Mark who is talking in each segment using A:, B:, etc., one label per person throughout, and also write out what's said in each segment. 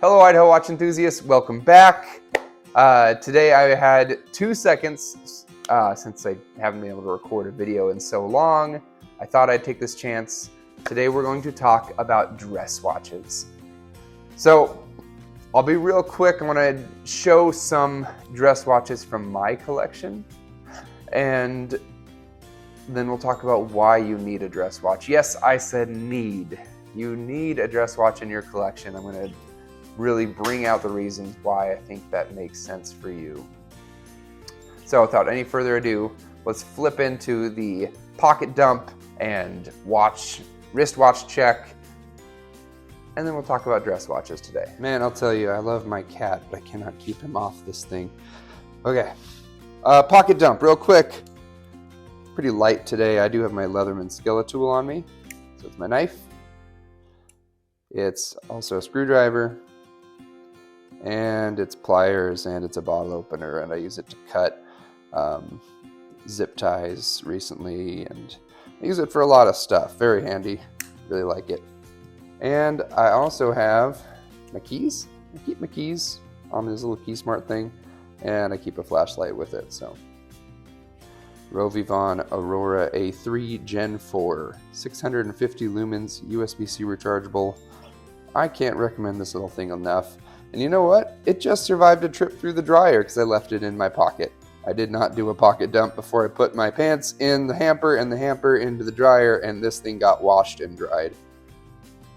A: Hello, Idaho watch enthusiasts. Welcome back. Today I had 2 seconds since I haven't been able to record a video in so long. I thought I'd take this chance. Today we're going to talk about dress watches. So I'll be real quick. I want to show some dress watches from my collection, and then we'll talk about why you need a dress watch. Yes, I said need. You need a dress watch in your collection. I'm going to really bring out the reasons why I think that makes sense for you. So without any further ado, let's flip into the pocket dump and wristwatch check, and then we'll talk about dress watches today. Man, I'll tell you, I love my cat, but I cannot keep him off this thing. Okay, pocket dump, real quick. Pretty light today. I do have my Leatherman Skillet tool on me. So it's my knife. It's also a screwdriver, and it's pliers, and it's a bottle opener, and I use it to cut zip ties recently, and I use it for a lot of stuff. Very handy. Really like it. And I also have my keys. I keep my keys on this little key smart thing, and I keep a flashlight with it. So Rovivon Aurora A3 Gen 4, 650 lumens, USB-C rechargeable. I can't recommend this little thing enough. And you know what? It just survived a trip through the dryer because I left it in my pocket. I did not do a pocket dump before I put my pants in the hamper and the hamper into the dryer, and this thing got washed and dried.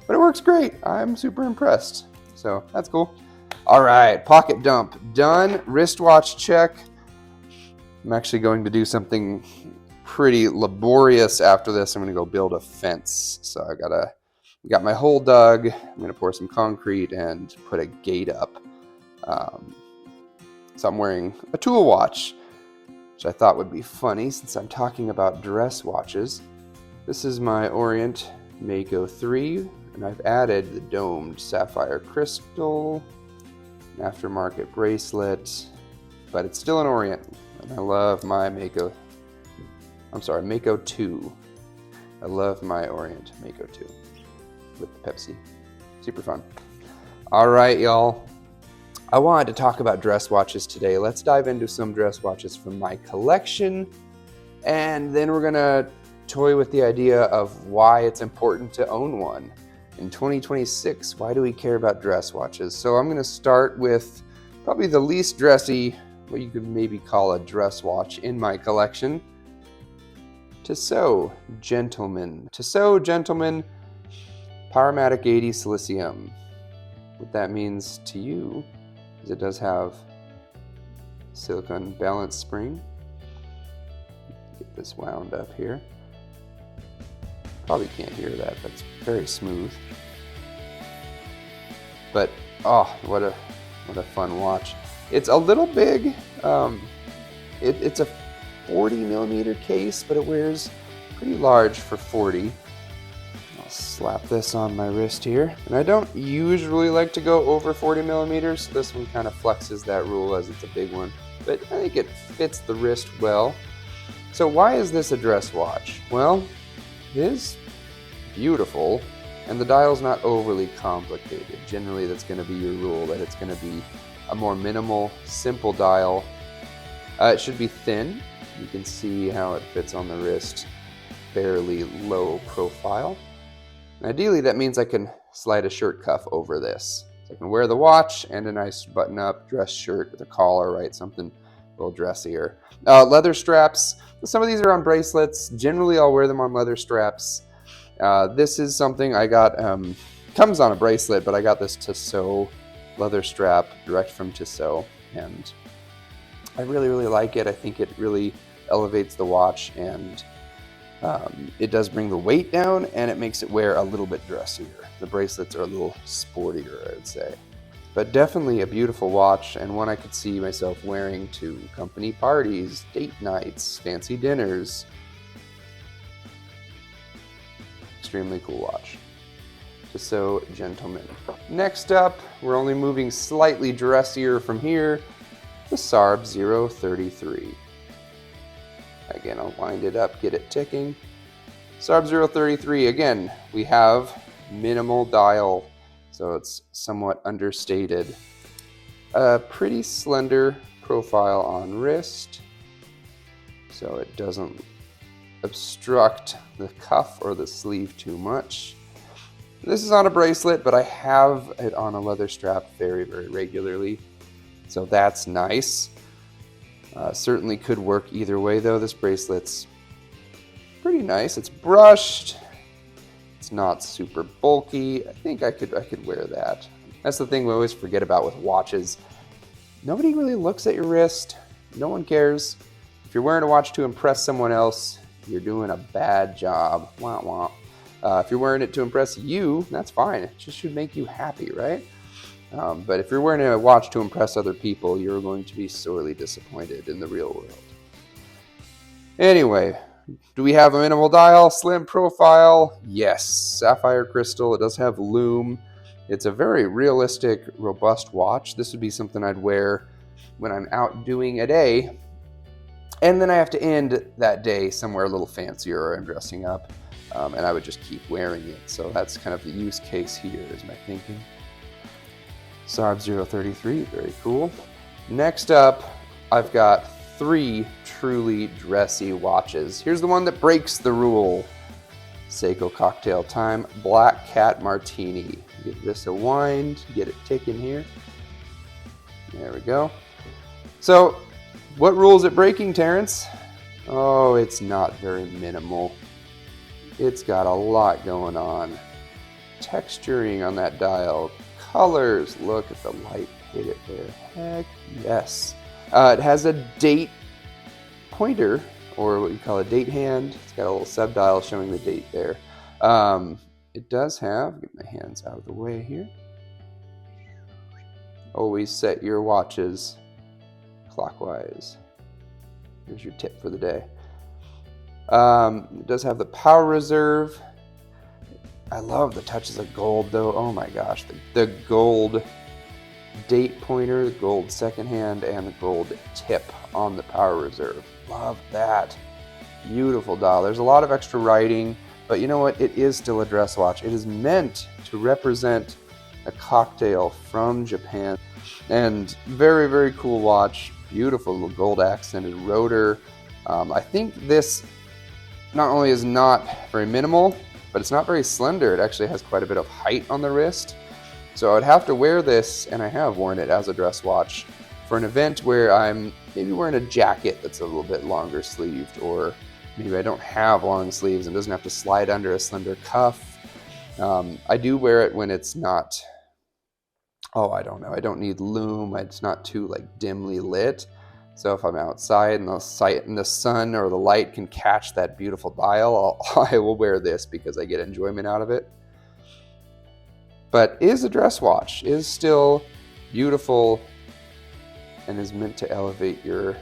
A: But it works great. I'm super impressed. So that's cool. All right, pocket dump done. Wristwatch check. I'm actually going to do something pretty laborious after this. I'm going to go build a fence. So I got my hole dug. I'm going to pour some concrete and put a gate up. So I'm wearing a tool watch, which I thought would be funny since I'm talking about dress watches. This is my Orient Mako 3, and I've added the domed sapphire crystal, an aftermarket bracelet, but it's still an Orient. And I love my Mako 2. I love my Orient Mako 2 with the Pepsi. Super fun. All right, y'all. I wanted to talk about dress watches today. Let's dive into some dress watches from my collection, and then we're gonna toy with the idea of why it's important to own one. In 2026, why do we care about dress watches? So I'm gonna start with probably the least dressy, what you could maybe call a dress watch in my collection. Tissot Gentleman. Tissot Gentleman Powermatic 80 Silicium. What that means to you is it does have silicone balance spring. Get this wound up here. Probably can't hear that, but it's very smooth. But oh, what a fun watch. It's a little big. It's a 40 millimeter case, but it wears pretty large for 40. I'll slap this on my wrist here. And I don't usually like to go over 40 millimeters. This one kind of flexes that rule as it's a big one, but I think it fits the wrist well. So why is this a dress watch? Well, it is beautiful, and the dial's not overly complicated. Generally, that's going to be your rule, that it's going to be a more minimal, simple dial. It should be thin. You can see how it fits on the wrist, fairly low profile. And ideally, that means I can slide a shirt cuff over this. So I can wear the watch and a nice button-up dress shirt with a collar, right? Something a little dressier. Leather straps. Some of these are on bracelets. Generally, I'll wear them on leather straps. This is something I got, comes on a bracelet, but I got this Tissot leather strap direct from Tissot, and I really, really like it. I think it really elevates the watch, and it does bring the weight down, and it makes it wear a little bit dressier. The bracelets are a little sportier, I would say. But definitely a beautiful watch, and one I could see myself wearing to company parties, date nights, fancy dinners. Extremely cool watch. Tissot Gentleman. Next up, we're only moving slightly dressier from here, the Sarb 033. Again, I'll wind it up, get it ticking. Sarb 033, again, we have minimal dial so it's somewhat understated. A pretty slender profile on wrist, so it doesn't obstruct the cuff or the sleeve too much. This is on a bracelet, but I have it on a leather strap very, very regularly, so that's nice. Certainly could work either way though. This bracelet's pretty nice. It's brushed. It's not super bulky. I think I could wear that. That's the thing we always forget about with watches. Nobody really looks at your wrist. No one cares. If you're wearing a watch to impress someone else, you're doing a bad job. Wah, wah. If you're wearing it to impress you, that's fine. It just should make you happy, right? But if you're wearing a watch to impress other people, you're going to be sorely disappointed in the real world. Anyway, do we have a minimal dial, slim profile? Yes, sapphire crystal. It does have lume. It's a very realistic, robust watch. This would be something I'd wear when I'm out doing a day, and then I have to end that day somewhere a little fancier, or I'm dressing up, and I would just keep wearing it. So that's kind of the use case here, is my thinking. Saab 033, very cool. Next up, I've got 3 truly dressy watches. Here's the one that breaks the rule. Seiko Cocktail Time Black Cat Martini. Give this a wind, get it ticking here. There we go. So, what rule is it breaking, Terrence? Oh, it's not very minimal. It's got a lot going on. Texturing on that dial. Colors, look at the light, hit it there. Heck yes. It has a date pointer, or what you call a date hand. It's got a little sub-dial showing the date there. It does have, get my hands out of the way here. Always set your watches clockwise. Here's your tip for the day. It does have the power reserve. I love the touches of gold though. Oh my gosh, the gold date pointer, the gold second hand, and the gold tip on the power reserve. Love that. Beautiful dial. There's a lot of extra writing, but you know what? It is still a dress watch. It is meant to represent a cocktail from Japan. And very, very cool watch. Beautiful little gold accented rotor. I think this not only is not very minimal, but it's not very slender. It actually has quite a bit of height on the wrist. So I would have to wear this, and I have worn it as a dress watch, for an event where I'm maybe wearing a jacket that's a little bit longer sleeved, or maybe I don't have long sleeves and doesn't have to slide under a slender cuff. I do wear it when it's not, I don't need lume. It's not too like dimly lit. So if I'm outside and the sun or the light can catch that beautiful dial, I will wear this because I get enjoyment out of it. But is a dress watch, is still beautiful, and is meant to elevate your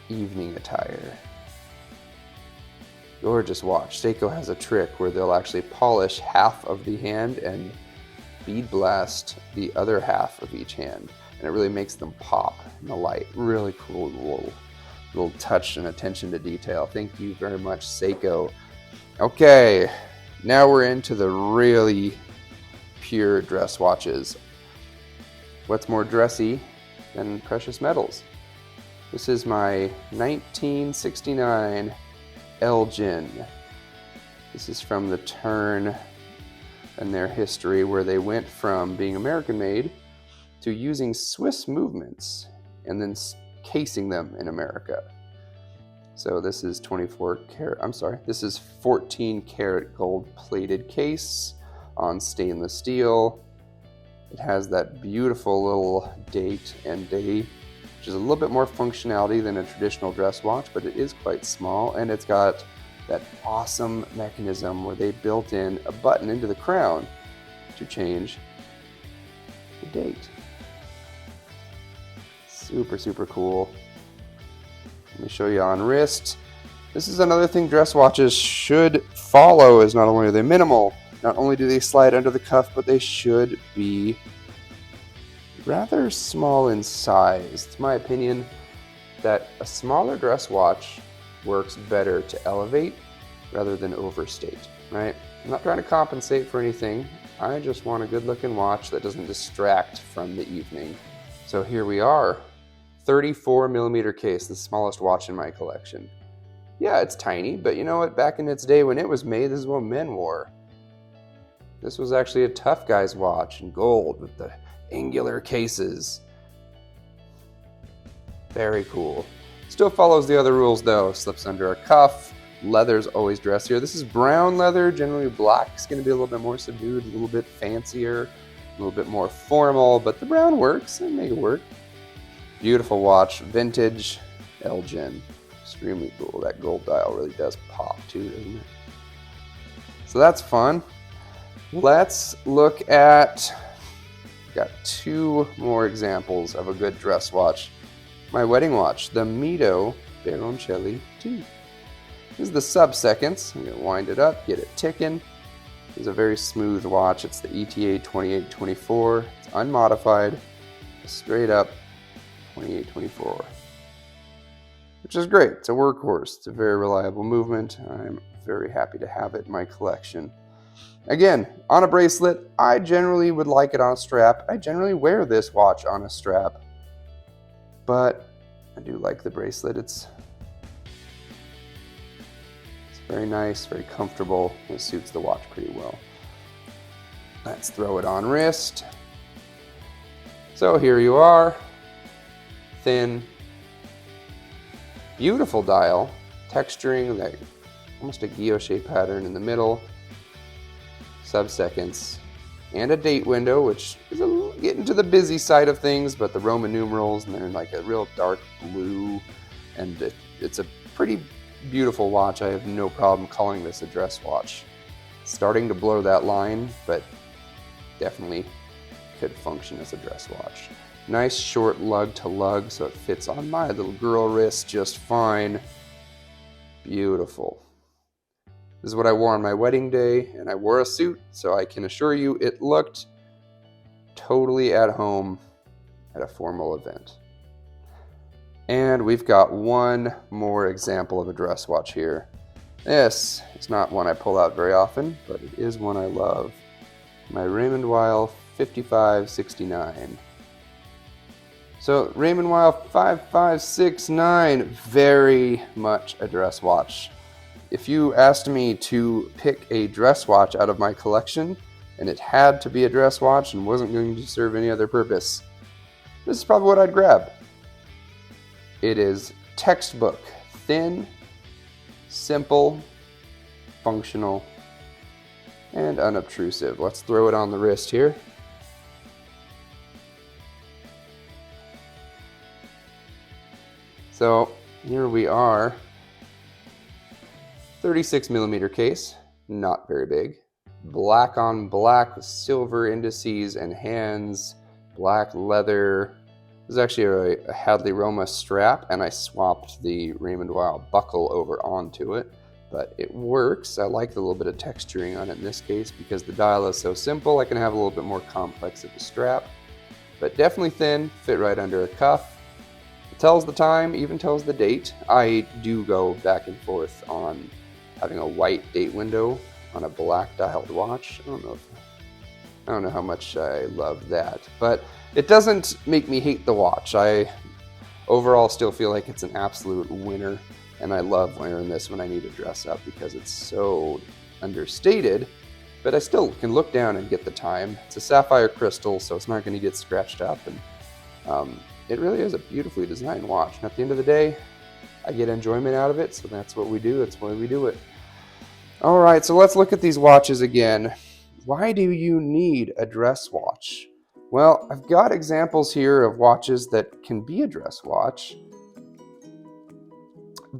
A: evening attire. Gorgeous watch. Seiko has a trick where they'll actually polish half of the hand and bead blast the other half of each hand, and it really makes them pop in the light. Really cool little touch and attention to detail. Thank you very much, Seiko. Okay, now we're into the really pure dress watches. What's more dressy than precious metals? This is my 1969 Elgin. This is from the turn in their history where they went from being American made to using Swiss movements and then casing them in America. So this is 14 karat gold plated case on stainless steel. It has that beautiful little date and day, which is a little bit more functionality than a traditional dress watch, but it is quite small, and it's got that awesome mechanism where they built in a button into the crown to change the date. Super, super cool. Let me show you on wrist. This is another thing dress watches should follow, is not only are they minimal, not only do they slide under the cuff, but they should be rather small in size. It's my opinion that a smaller dress watch works better to elevate rather than overstate, right? I'm not trying to compensate for anything. I just want a good looking watch that doesn't distract from the evening. So here we are, 34 millimeter case, the smallest watch in my collection. Yeah, it's tiny, but you know what? Back in its day when it was made, this is what men wore. This was actually a tough guy's watch in gold with the angular cases. Very cool. Still follows the other rules though. Slips under a cuff. Leather's always dressier. This is brown leather. Generally black's going to be a little bit more subdued, a little bit fancier, a little bit more formal, but the brown works. I make it work. Beautiful watch. Vintage Elgin. Extremely cool. That gold dial really does pop too, doesn't it? So that's fun. Let's look at, got two more examples of a good dress watch. My wedding watch, the Mito Baroncelli 2. This is the sub-seconds. I'm going to wind it up, get it ticking. It's a very smooth watch. It's the ETA 2824. It's unmodified, straight up 2824. Which is great. It's a workhorse. It's a very reliable movement. I'm very happy to have it in my collection. Again, on a bracelet, I generally would like it on a strap. I generally wear this watch on a strap, but I do like the bracelet. It's very nice, very comfortable. It suits the watch pretty well. Let's throw it on wrist. So here you are, thin, beautiful dial, texturing, like almost a guilloche pattern in the middle. Sub-seconds, and a date window, which is getting to the busy side of things, but the Roman numerals, and they're in like a real dark blue, and it's a pretty beautiful watch. I have no problem calling this a dress watch. Starting to blur that line, but definitely could function as a dress watch. Nice short lug to lug, so it fits on my little girl wrist just fine. Beautiful. This is what I wore on my wedding day, and I wore a suit, so I can assure you it looked totally at home at a formal event. And we've got one more example of a dress watch here. This is not one I pull out very often, but it is one I love. My Raymond Weil 5569. So Raymond Weil 5569, very much a dress watch. If you asked me to pick a dress watch out of my collection, and it had to be a dress watch and wasn't going to serve any other purpose, this is probably what I'd grab. It is textbook, thin, simple, functional, and unobtrusive. Let's throw it on the wrist here. So here we are. 36 millimeter case, not very big. Black on black with silver indices and hands, black leather. This is actually a Hadley Roma strap, and I swapped the Raymond Weil buckle over onto it, but it works. I like the little bit of texturing on it in this case because the dial is so simple. I can have a little bit more complex of a strap, but definitely thin, fit right under a cuff. It tells the time, even tells the date. I do go back and forth on having a white date window on a black dialed watch. I don't know how much I love that, but it doesn't make me hate the watch. I overall still feel like it's an absolute winner, and I love wearing this when I need to dress up because it's so understated, but I still can look down and get the time. It's a sapphire crystal, so it's not going to get scratched up, and it really is a beautifully designed watch. And at the end of the day, I get enjoyment out of it, so that's what we do. That's why we do it. All right, so let's look at these watches again. Why do you need a dress watch? Well, I've got examples here of watches that can be a dress watch,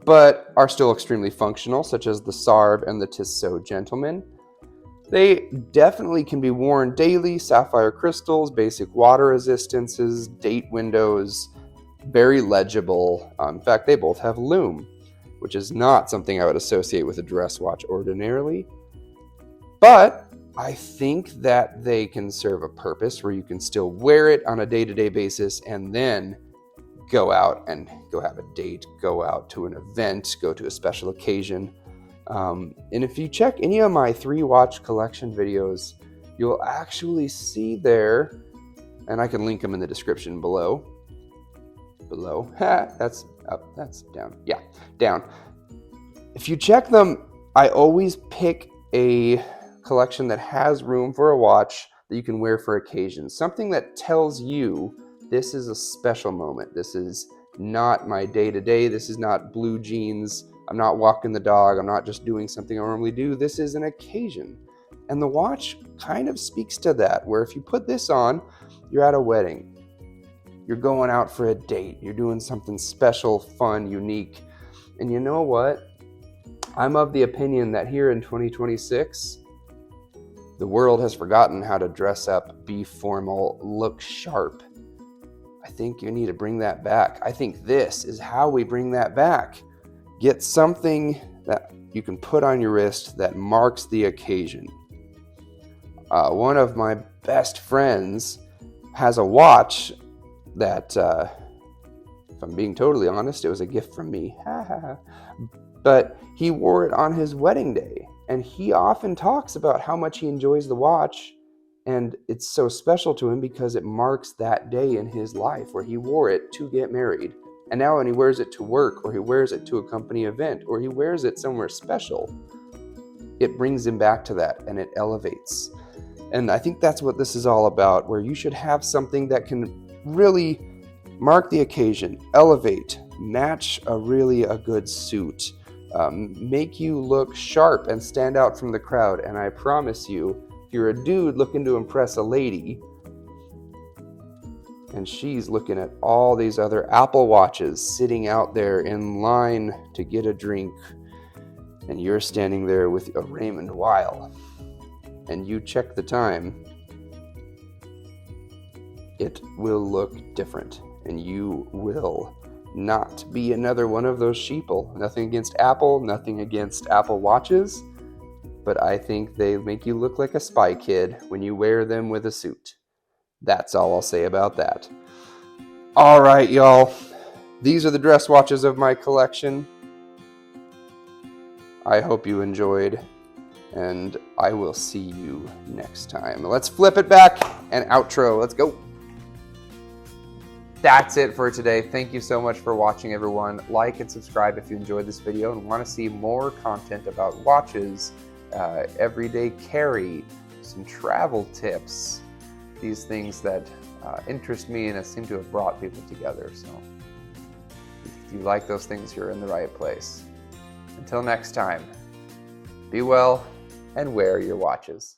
A: but are still extremely functional, such as the Sarb and the Tissot Gentleman. They definitely can be worn daily, sapphire crystals, basic water resistances, date windows, very legible. In fact, they both have lume, which is not something I would associate with a dress watch ordinarily. But I think that they can serve a purpose where you can still wear it on a day-to-day basis and then go out and go have a date, go out to an event, go to a special occasion. And if you check any of my 3-watch collection videos, you'll actually see there, and I can link them in the description below. That's up, that's down. Yeah, down. If you check them, I always pick a collection that has room for a watch that you can wear for occasions. Something that tells you this is a special moment. This is not my day-to-day. This is not blue jeans. I'm not walking the dog. I'm not just doing something I normally do. This is an occasion. And the watch kind of speaks to that, where if you put this on, you're at a wedding. You're going out for a date. You're doing something special, fun, unique. And you know what? I'm of the opinion that here in 2026, the world has forgotten how to dress up, be formal, look sharp. I think you need to bring that back. I think this is how we bring that back. Get something that you can put on your wrist that marks the occasion. One of my best friends has a watch that, if I'm being totally honest, it was a gift from me. But he wore it on his wedding day, and he often talks about how much he enjoys the watch, and it's so special to him because it marks that day in his life where he wore it to get married. And now when he wears it to work, or he wears it to a company event, or he wears it somewhere special, it brings him back to that, and it elevates. And I think that's what this is all about, where you should have something that can really mark the occasion, elevate, match a good suit, make you look sharp and stand out from the crowd. And I promise you, if you're a dude looking to impress a lady, and she's looking at all these other Apple Watches sitting out there in line to get a drink, and you're standing there with a Raymond Weil, and you check the time, it will look different, and you will not be another one of those sheeple. Nothing against Apple, nothing against Apple Watches, but I think they make you look like a spy kid when you wear them with a suit. That's all I'll say about that. All right, y'all. These are the dress watches of my collection. I hope you enjoyed, and I will see you next time. Let's flip it back and outro. Let's go. That's it for today. Thank you so much for watching, everyone. Like and subscribe if you enjoyed this video and want to see more content about watches, everyday carry, some travel tips, these things that interest me and seem to have brought people together. So if you like those things, you're in the right place. Until next time, be well and wear your watches.